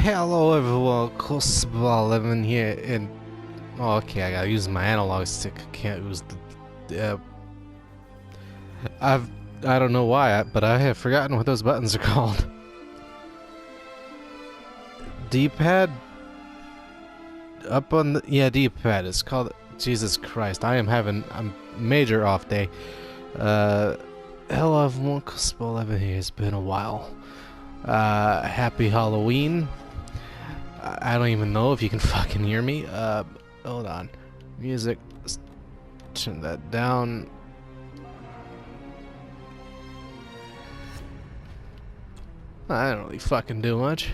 Hello everyone, Cosball living here in... Oh, okay, I gotta use my analog stick. I can't use the... I don't know why, but I have forgotten what those buttons are called. D-pad? Up on the... Yeah, D-pad is called... Jesus Christ, I am having a major off day. Hello everyone, Cosball living here. It's been a while. Happy Halloween. I don't even know if you can fucking hear me. Hold on. Music. Let's turn that down. I don't really fucking do much.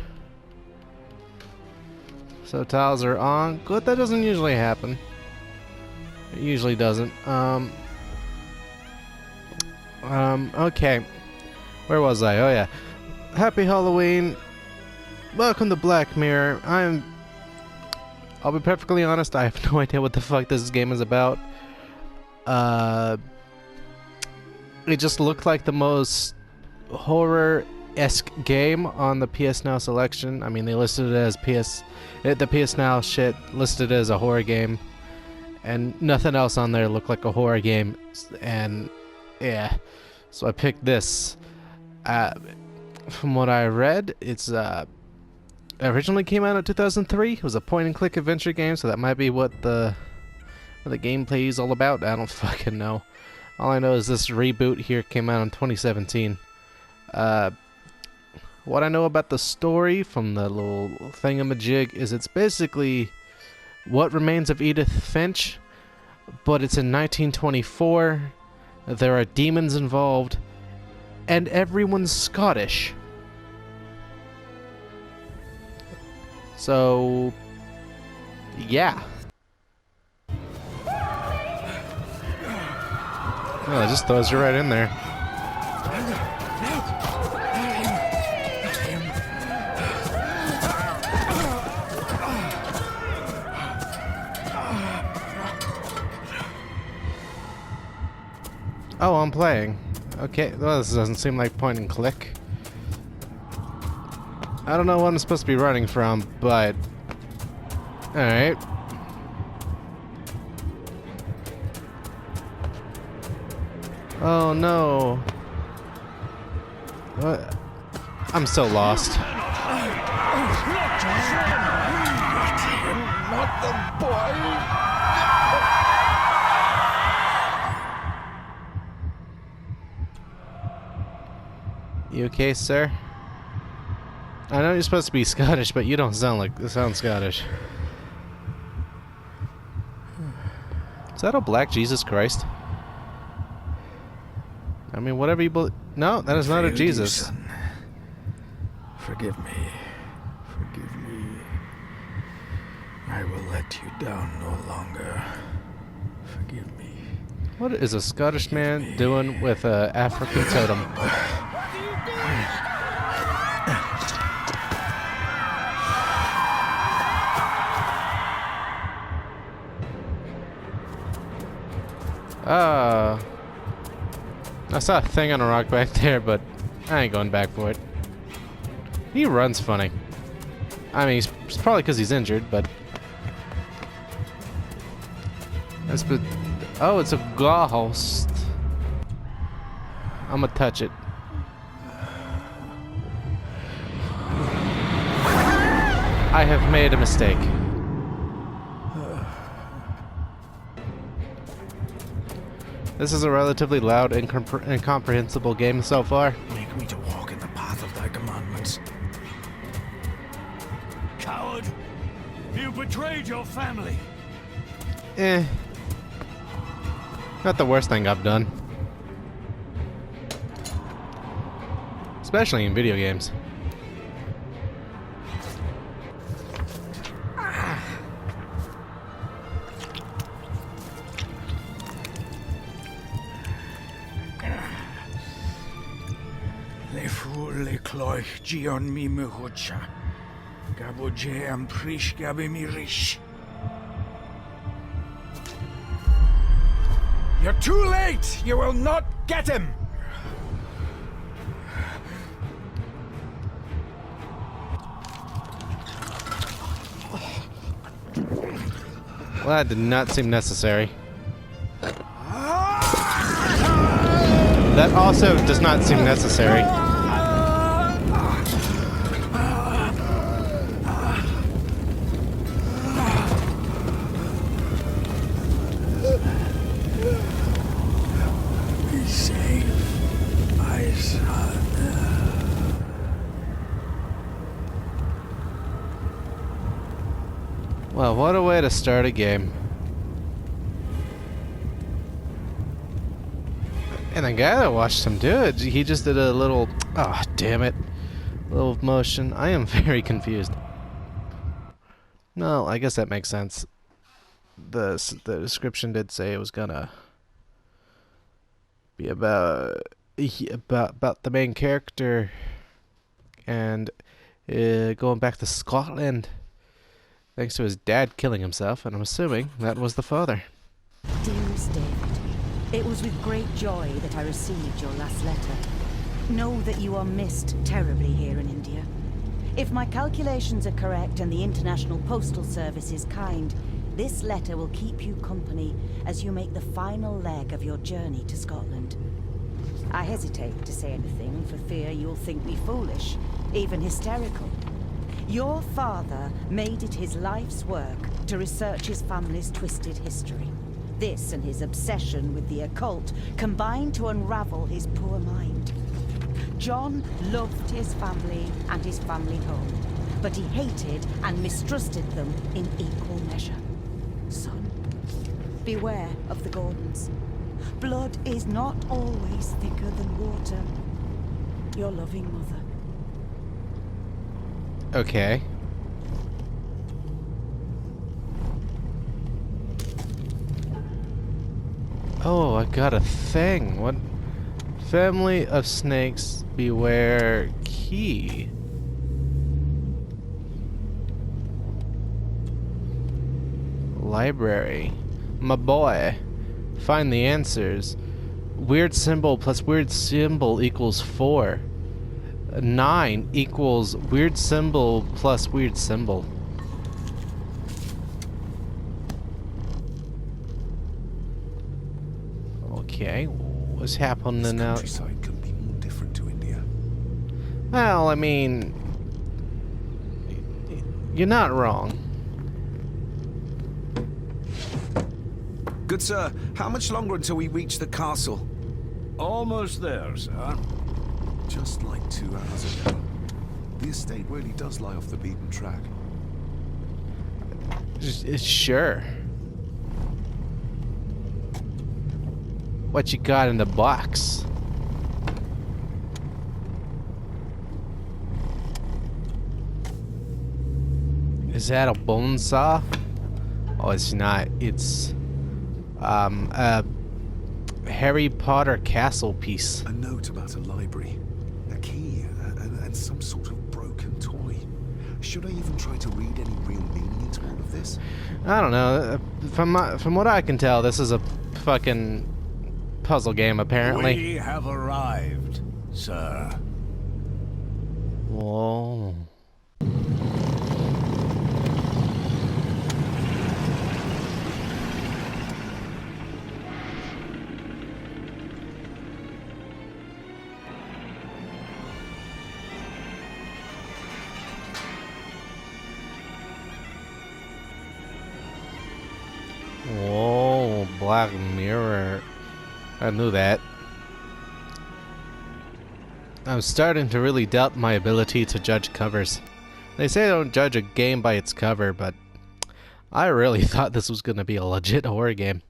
Subtitles are on. Good, that doesn't usually happen. It usually doesn't. Okay. Where was I? Oh yeah. Happy Halloween. Welcome to Black Mirror. I'll be perfectly honest, I have no idea what the fuck this game is about. It just looked like the most horror-esque game on the PS Now selection. I mean, they listed it as the PS Now shit listed it as a horror game, and nothing else on there looked like a horror game. And yeah, so I picked this. From what I read, it's originally came out in 2003. It was a point-and-click adventure game, so that might be what the gameplay is all about. I don't fucking know. All I know is this reboot here came out in 2017. What I know about the story from the little thingamajig is it's basically what remains of Edith Finch, but it's in 1924. There are demons involved, and everyone's Scottish. So, yeah. Oh, it just throws you right in there. Oh, I'm playing. Okay, well, this doesn't seem like point and click. I don't know what I'm supposed to be running from, but... Alright. Oh no. What? I'm so lost. Not the boy. You okay, sir? I know you're supposed to be Scottish, but you don't sound Scottish. Is that a black Jesus Christ? I mean, whatever you believe. No, that is not a Jesus. Son. Forgive me. Forgive me. I will let you down no longer. Forgive me. What is a Scottish man doing with a African totem? I saw a thing on a rock back there, but I ain't going back for it. He runs funny. I mean, it's probably because he's injured, but... Oh, it's a ghost. I'm gonna touch it. I have made a mistake. This is a relatively loud and incomprehensible game so far. Make me to walk in the path of thy commandments. Coward! You betrayed your family! Not the worst thing I've done. Especially in video games. Le cloich gion mi muhucha. Gaboje am prish gabe mi rish. You're too late! You will not get him! Well, that did not seem necessary. That also does not seem necessary. Be safe, my son. Well, what a way to start a game. And the guy that watched him do it, he just did a little, oh damn it, little motion. I am very No, I guess that makes sense. The description did say it was gonna be about the main character and going back to Scotland thanks to his dad killing himself, and I'm assuming that was the father. Dearest David, it was with great joy that I received your last letter. Know that you are missed terribly here in India. If my calculations are correct and the International Postal Service is kind, this letter will keep you company as you make the final leg of your journey to Scotland. I hesitate to say anything for fear you'll think me foolish, even hysterical. Your father made it his life's work to research his family's twisted history. This and his obsession with the occult combined to unravel his poor mind. John loved his family and his family home, but he hated and mistrusted them in equal measure. Son, beware of the Gordons. Blood is not always thicker than water. Your loving mother. Okay. Oh, I got a thing. What? Family of snakes, beware key. Library. My boy. Find the answers. Weird symbol plus weird symbol equals 4. 9 equals weird symbol plus weird symbol. Okay, what's happening now? This countryside couldn't be more different to India. Well, I mean, you're not wrong. Good sir, how much longer until we reach the castle? Almost there, sir. Just like 2 hours ago. The estate really does lie off the beaten track. Sure. What you got in the box? Is that a bone saw? Oh, it's not. It's a Harry Potter castle piece. A note about a library, a key, and some sort of broken toy. Should I even try to read any real meaning into all of this? I don't know. From what I can tell, this is a fucking puzzle game, apparently. We have arrived, sir. Whoa. Whoa, Black Mirror. I knew that. I'm starting to really doubt my ability to judge covers. They say don't judge a game by its cover, but I really thought this was gonna be a legit horror game.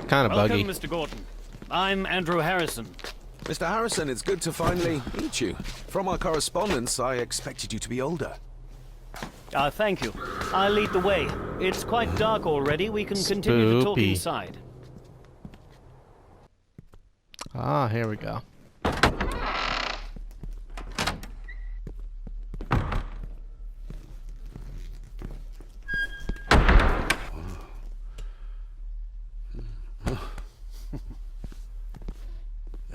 Kinda buggy. Welcome, Mr. Gordon. I'm Andrew Harrison. Mr. Harrison, it's good to finally meet you. From our correspondence, I expected you to be older. Thank you. I'll lead the way. It's quite dark already. We can continue to talk Spoopy. inside. Ah, here we go.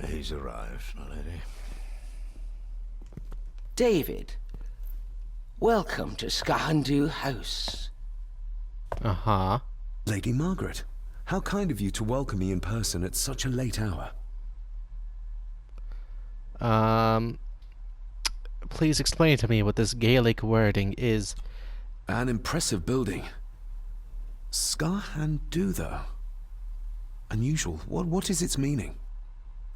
He's arrived, my lady. David, welcome to Skahandu House. Uh-huh. Lady Margaret, how kind of you to welcome me in person at such a late hour. Please explain to me what this Gaelic wording is. An impressive building. Skahandu, though. Unusual. What is its meaning?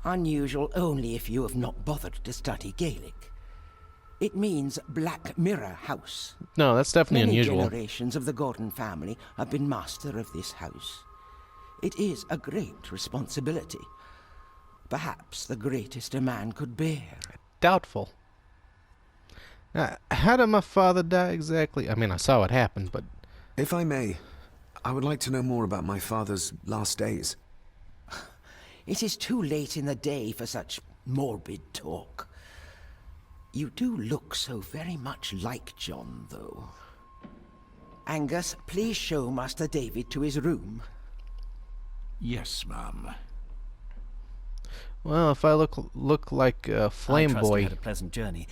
Unusual only if you have not bothered to study Gaelic. It means Black Mirror House. No, that's definitely Many unusual. generations of the Gordon family have been master of this house. It is a great responsibility. Perhaps the greatest a man could bear. Doubtful. How did my father die exactly? I mean, I saw what happened, but... If I may, I would like to know more about my father's last days. It is too late in the day for such morbid talk. You do look so very much like John, though. Angus, please show Master David to his room. Yes, ma'am. Well, if I look like a flame I trust you boy... had a pleasant journey.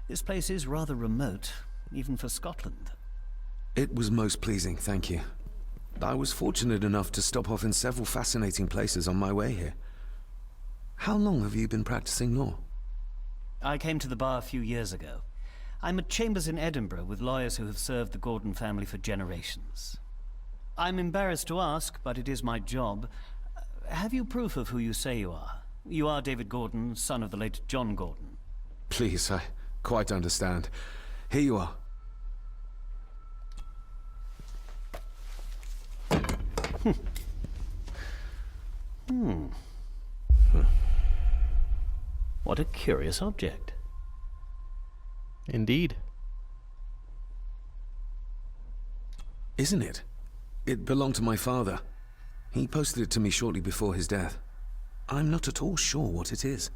This place is rather remote, even for Scotland. It was most pleasing, thank you. I was fortunate enough to stop off in several fascinating places on my way here. How long have you been practicing law? I came to the bar a few years ago. I'm at chambers in Edinburgh with lawyers who have served the Gordon family for generations. I'm embarrassed to ask, but it is my job. Have you proof of who you say you are? You are David Gordon, son of the late John Gordon. Please, I quite understand. Here you are. What a curious object. Indeed. Isn't it? It belonged to my father. He posted it to me shortly before his death. I'm not at all sure what it is.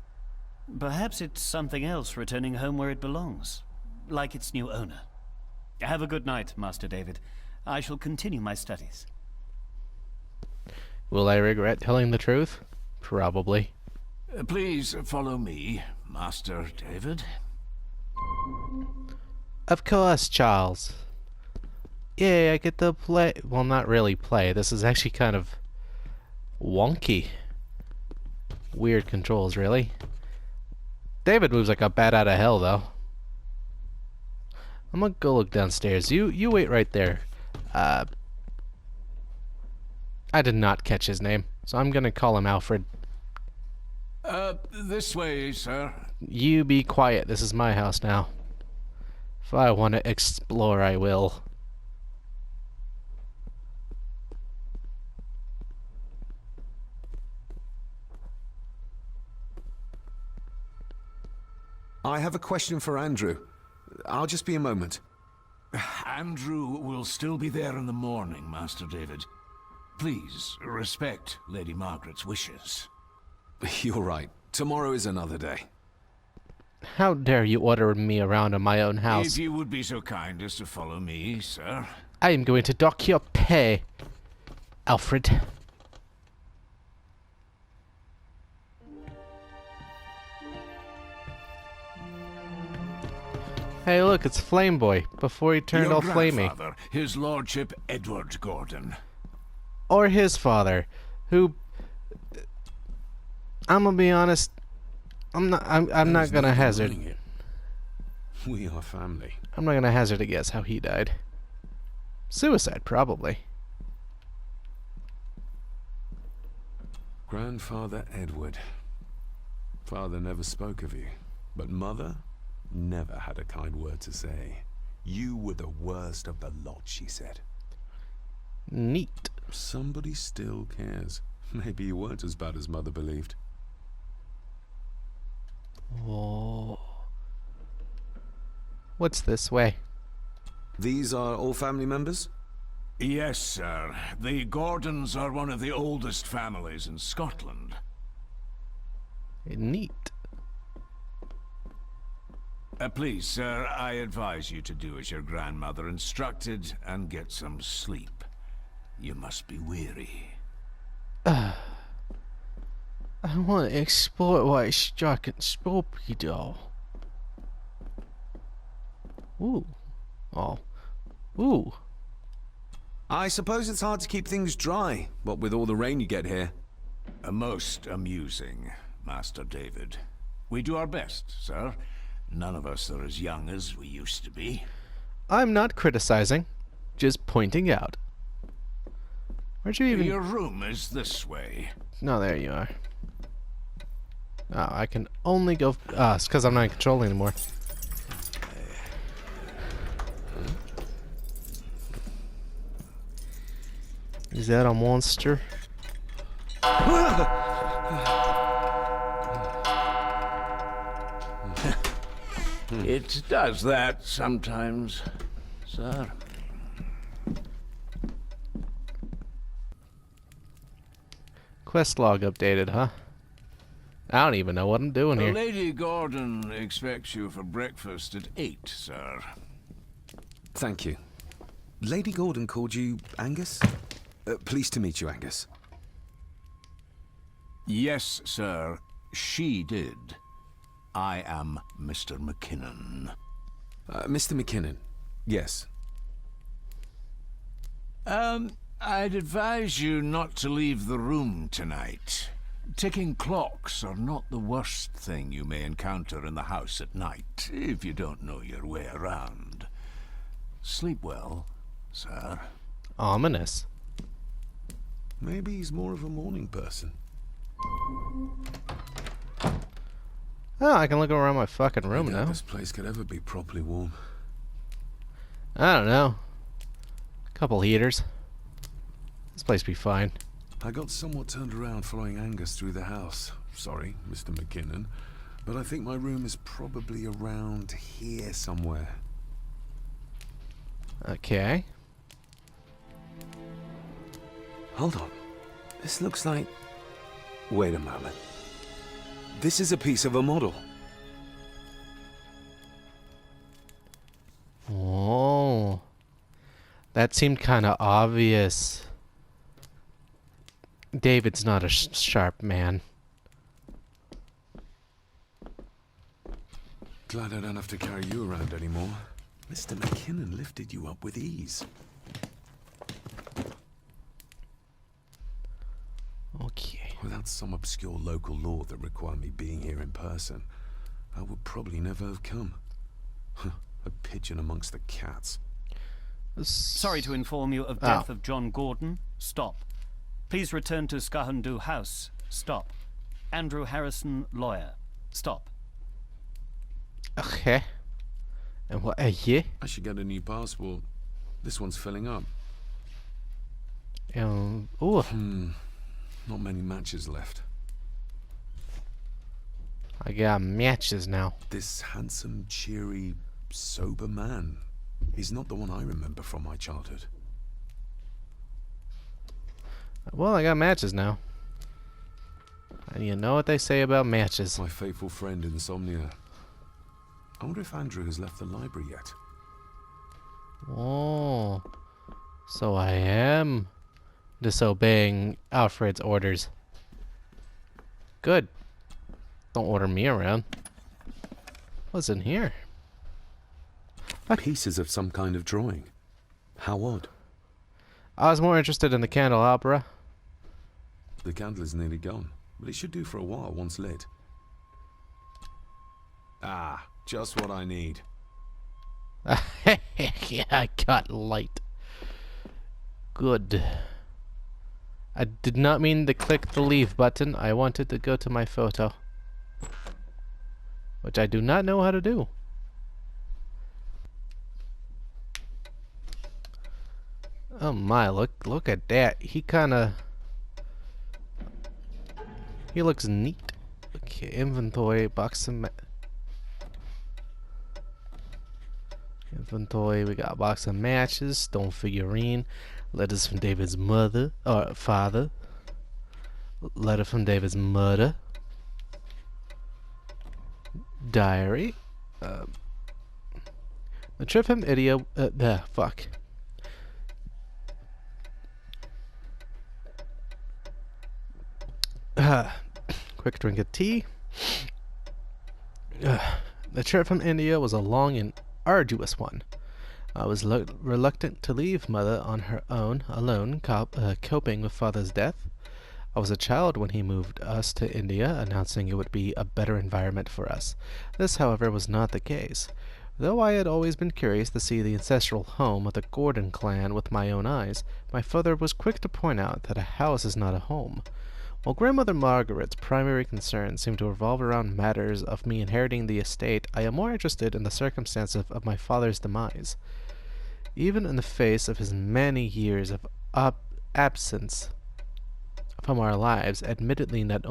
Perhaps it's something else returning home where it belongs, like its new owner. Have a good night, Master David. I shall continue my studies. Will I regret telling the truth? Probably. Please follow me, Master David. Of course, Charles. Yeah, I get to play... Well, not really play. This is actually kind of wonky. Weird controls, really. David moves like a bat out of hell, though. I'm gonna go look downstairs. You wait right there. I did not catch his name, so I'm gonna call him Alfred. This way, sir. You be quiet. This is my house now. If I want to explore, I will. I have a question for Andrew. I'll just be a moment. Andrew will still be there in the morning, Master David. Please, respect Lady Margaret's wishes. You're right. Tomorrow is another day. How dare you order me around in my own house? If you would be so kind as to follow me, sir. I am going to dock your pay, Alfred. Hey, look, it's Flame Boy, before he turned Your all flamey. grandfather, His Lordship Edward Gordon. Or his father, who... I'm gonna be honest, I'm not gonna hazard... We are family. I'm not gonna hazard a guess how he died. Suicide, probably. Grandfather Edward. Father never spoke of you, but mother never had a kind word to say. You were the worst of the lot, she said. Neat. Somebody still cares. Maybe you weren't as bad as mother believed. Whoa. What's this way? These are all family members? Yes, sir. The Gordons are one of the oldest families in Scotland. Neat. Please, sir, I advise you to do as your grandmother instructed and get some sleep. You must be weary. I want to explore why I struck and spooky doll. Ooh. Oh. Ooh. I suppose it's hard to keep things dry, what with all the rain you get here. Most amusing, Master David. We do our best, sir. None of us are as young as we used to be. I'm not criticizing, just pointing out. Where'd you even... Your room is this way. No, there you are. Oh, I can only go... it's because I'm not in control anymore. Is that a monster? It does that sometimes, sir. Quest log updated, huh? I don't even know what I'm doing here. Lady Gordon expects you for breakfast at 8, sir. Thank you. Lady Gordon called you Angus? Pleased to meet you, Angus. Yes, sir. She did. I am Mr. McKinnon. Mr. McKinnon. Yes. I'd advise you not to leave the room tonight. Ticking clocks are not the worst thing you may encounter in the house at night, if you don't know your way around. Sleep well, sir. Ominous. Maybe he's more of a morning person. Oh, I can look around my fucking room I doubt now. this place could ever be properly warm. I don't know. Couple heaters. This place be fine. I got somewhat turned around following Angus through the house. Sorry, Mr. McKinnon. But I think my room is probably around here somewhere. Okay. Hold on. This looks like... Wait a moment. This is a piece of a model. Oh. That seemed kind of obvious. David's not a sharp man. Glad I don't have to carry you around anymore. Mr. McKinnon lifted you up with ease. Okay. Without some obscure local law that required me being here in person, I would probably never have come. A pigeon amongst the cats. Sorry to inform you of death of John Gordon. Stop. Please return to Skahandu House. Stop. Andrew Harrison, lawyer. Stop. Okay. And what are you? I should get a new passport. This one's filling up. Oh. Not many matches left. I got matches now. This handsome, cheery, sober man is not the one I remember from my childhood. Well, I got matches now. And you know what they say about matches. My faithful friend Insomnia. I wonder if Andrew has left the library yet. Oh. So I am disobeying Alfred's orders. Good. Don't order me around. What's in here? Pieces of some kind of drawing. How odd. I was more interested in the candelabra. The candle is nearly gone, but it should do for a while once lit. Ah, just what I need. Yeah, I got light. Good. I did not mean to click the leave button. I wanted to go to my photo. Which I do not know how to do. Oh my, look at that. He looks neat. Okay, inventory, box of inventory, we got a box of matches, stone figurine, letters from David's mother, or father, letter from David's mother, diary, the trip from India, fuck. Quick drink of tea. The trip from India was a long and arduous one. I was reluctant to leave Mother on her own, alone, coping with Father's death. I was a child when he moved us to India, announcing it would be a better environment for us. This, however, was not the case. Though I had always been curious to see the ancestral home of the Gordon clan with my own eyes, my father was quick to point out that a house is not a home. While Grandmother Margaret's primary concern seemed to revolve around matters of me inheriting the estate, I am more interested in the circumstances of my father's demise. Even in the face of his many years of absence from our lives, admittedly not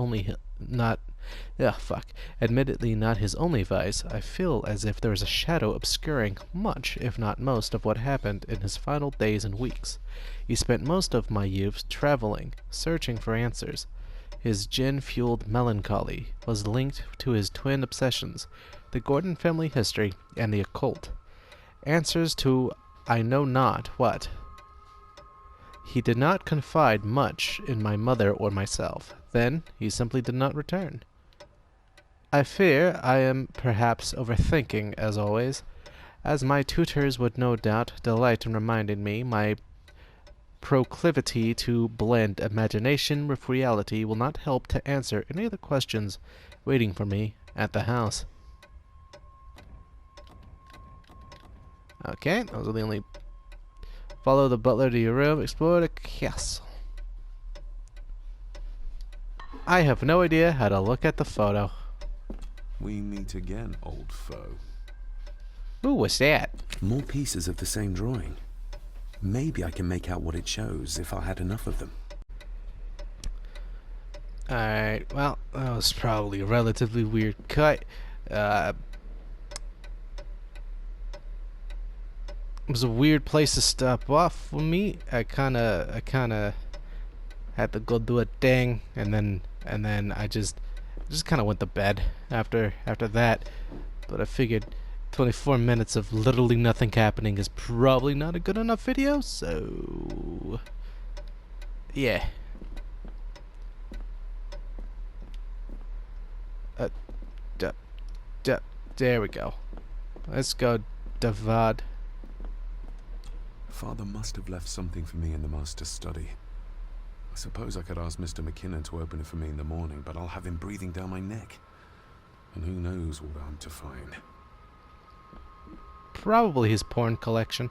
his only vice, I feel as if there is a shadow obscuring much, if not most, of what happened in his final days and weeks. He spent most of my youth traveling, searching for answers. His gin-fueled melancholy was linked to his twin obsessions, the Gordon family history and the occult. Answers to I know not what. He did not confide much in my mother or myself. Then he simply did not return. I fear I am perhaps overthinking, as always, as my tutors would no doubt delight in reminding me my proclivity to blend imagination with reality will not help to answer any of the questions waiting for me at the house. Okay, those are the only... Follow the butler to your room, explore the castle. I have no idea how to look at the photo. We meet again, old foe. Ooh, what's that? More pieces of the same drawing. Maybe I can make out what it shows if I had enough of them. Alright, well, that was probably a relatively weird cut. It was a weird place to stop off for me. I kinda had to go do a thing, and then I just kind of went to bed after that. But I figured 24 minutes of literally nothing happening is probably not a good enough video, so yeah. There we go. Let's go, Davad. Father must have left something for me in the master's study. I suppose I could ask Mr. McKinnon to open it for me in the morning, but I'll have him breathing down my neck. And who knows what I'm to find. Probably his porn collection.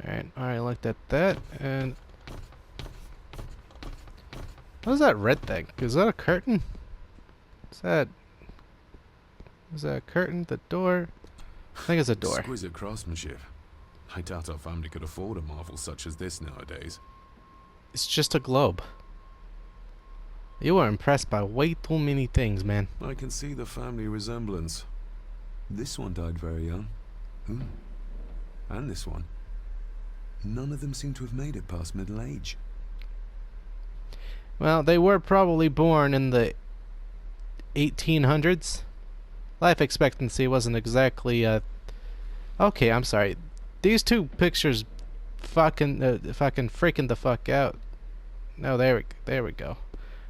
Alright, looked at that, and... What is that red thing? Is that a curtain? Is that a curtain? The door? I think it's a door. Exquisite craftsmanship. I doubt our family could afford a marvel such as this nowadays. It's just a globe. You were impressed by way too many things, man. I can see the family resemblance. This one died very young. And this one. None of them seem to have made it past middle age. Well, they were probably born in the 1800s. Life expectancy wasn't exactly okay, I'm sorry. These two pictures fucking freaking the fuck out. No, there we go.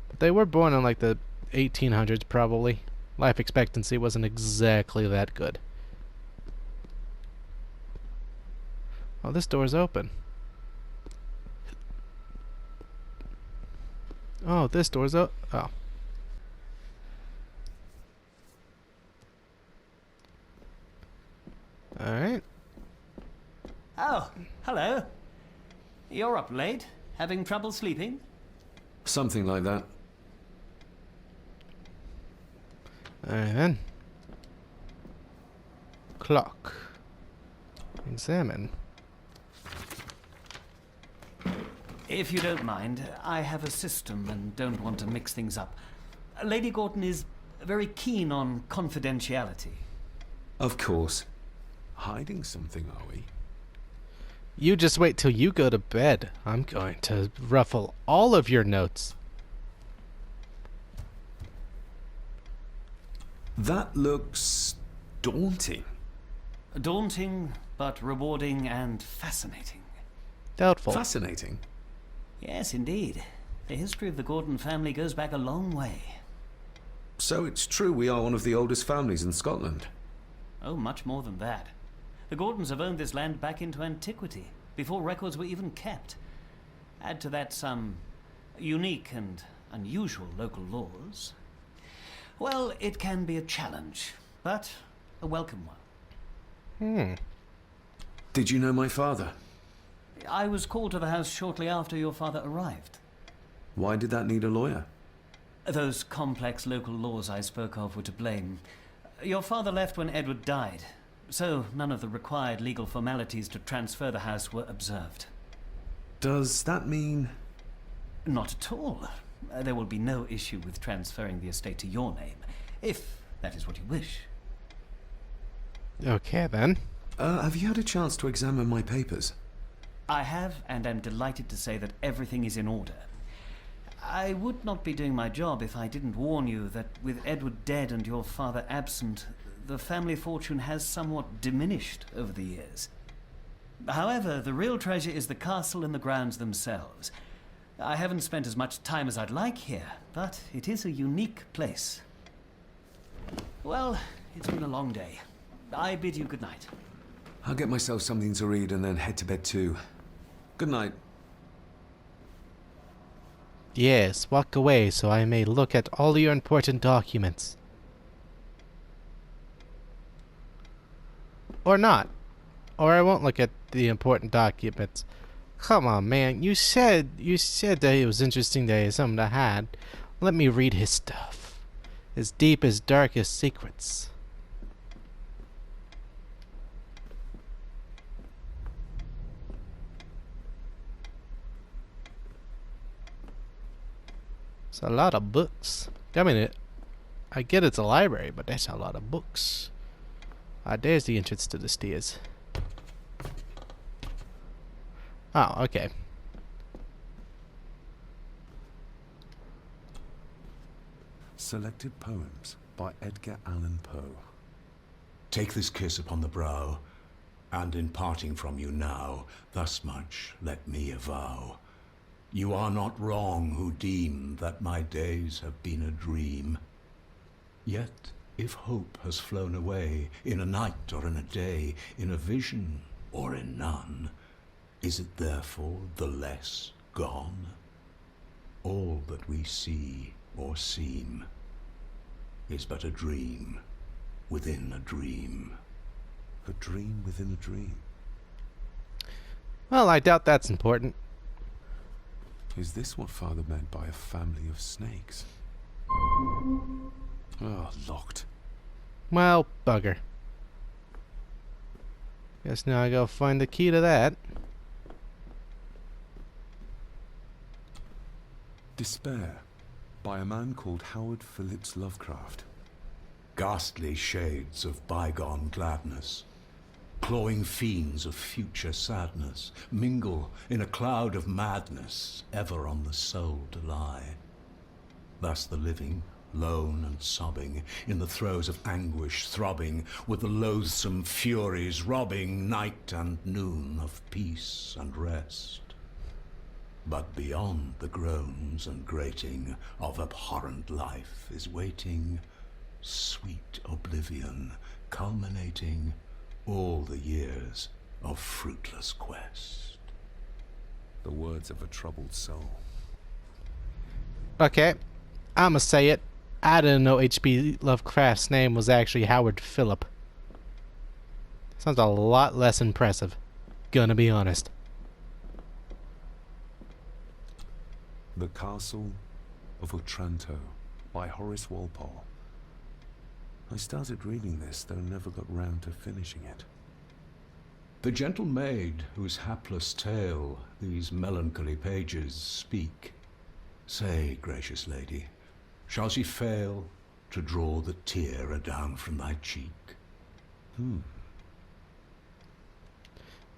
But they were born in like the 1800s probably. Life expectancy wasn't exactly that good. Oh, this door's open. Oh, this door's up. Oh. Alright. Oh, hello. You're up late? Having trouble sleeping? Something like that. Alright then. Clock. Examine. If you don't mind, I have a system and don't want to mix things up. Lady Gordon is very keen on confidentiality. Of course. Hiding something, are we? You just wait till you go to bed. I'm going to ruffle all of your notes. That looks daunting. Daunting, but rewarding and fascinating. Doubtful. Fascinating. Yes, indeed. The history of the Gordon family goes back a long way. So it's true we are one of the oldest families in Scotland. Oh, much more than that. The Gordons have owned this land back into antiquity, before records were even kept. Add to that some unique and unusual local laws. Well, it can be a challenge, but a welcome one. Did you know my father? I was called to the house shortly after your father arrived. Why did that need a lawyer? Those complex local laws I spoke of were to blame. Your father left when Edward died, so none of the required legal formalities to transfer the house were observed. Does that mean... Not at all. There will be no issue with transferring the estate to your name, if that is what you wish. Okay, then. have you had a chance to examine my papers? I have, and am delighted to say that everything is in order. I would not be doing my job if I didn't warn you that with Edward dead and your father absent, the family fortune has somewhat diminished over the years. However, the real treasure is the castle and the grounds themselves. I haven't spent as much time as I'd like here, but it is a unique place. Well, it's been a long day. I bid you good night. I'll get myself something to read and then head to bed too. Good night. Yes, walk away so I may look at all your important documents. Or not. Or I won't look at the important documents. Come on, man. You said that it was interesting that he had something to hide. Let me read his stuff. As deep as darkest secrets. It's a lot of books. I mean, I get it's a library, but that's a lot of books. There's the entrance to the stairs. Oh, okay. Selected Poems by Edgar Allan Poe. Take this kiss upon the brow, and in parting from you now, thus much let me avow. You are not wrong who deem that my days have been a dream. Yet, if hope has flown away, in a night or in a day, in a vision or in none, is it therefore the less gone? All that we see or seem is but a dream within a dream. A dream within a dream. Well, I doubt that's important. Is this what Father meant by a family of snakes? Oh, locked. Well, bugger. Guess now I go find the key to that. Despair by a man called Howard Phillips Lovecraft. Ghastly shades of bygone gladness, clawing fiends of future sadness, mingle in a cloud of madness, ever on the soul to lie. Thus the living, lone and sobbing, in the throes of anguish throbbing, with the loathsome furies robbing night and noon of peace and rest. But beyond the groans and grating of abhorrent life is waiting sweet oblivion, culminating all the years of fruitless quest. The words of a troubled soul. Okay, I'ma say it. I didn't know H.P. Lovecraft's name was actually Howard Phillip. Sounds a lot less impressive. Gonna be honest. The Castle of Otranto by Horace Walpole. I started reading this, though never got round to finishing it. The gentle maid whose hapless tale these melancholy pages speak, say, gracious lady, shall she fail to draw the tear adown from thy cheek?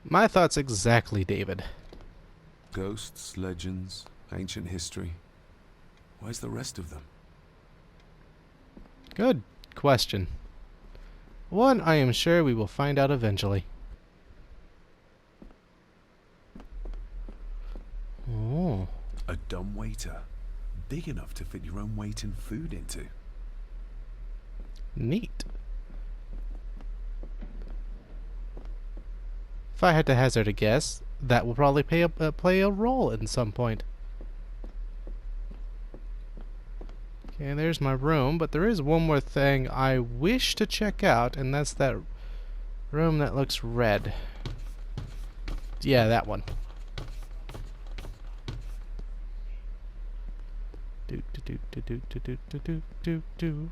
My thoughts exactly, David. Ghosts, legends, ancient history. Where's the rest of them? Good question. One I am sure we will find out eventually. Oh. A dumbwaiter. Big enough to fit your own weight and food into. Neat. If I had to hazard a guess, that will probably play a role in some point. Okay, there's my room, but there is one more thing I wish to check out, and that's that room that looks red. Yeah, that one. Do do do do do do do do do do.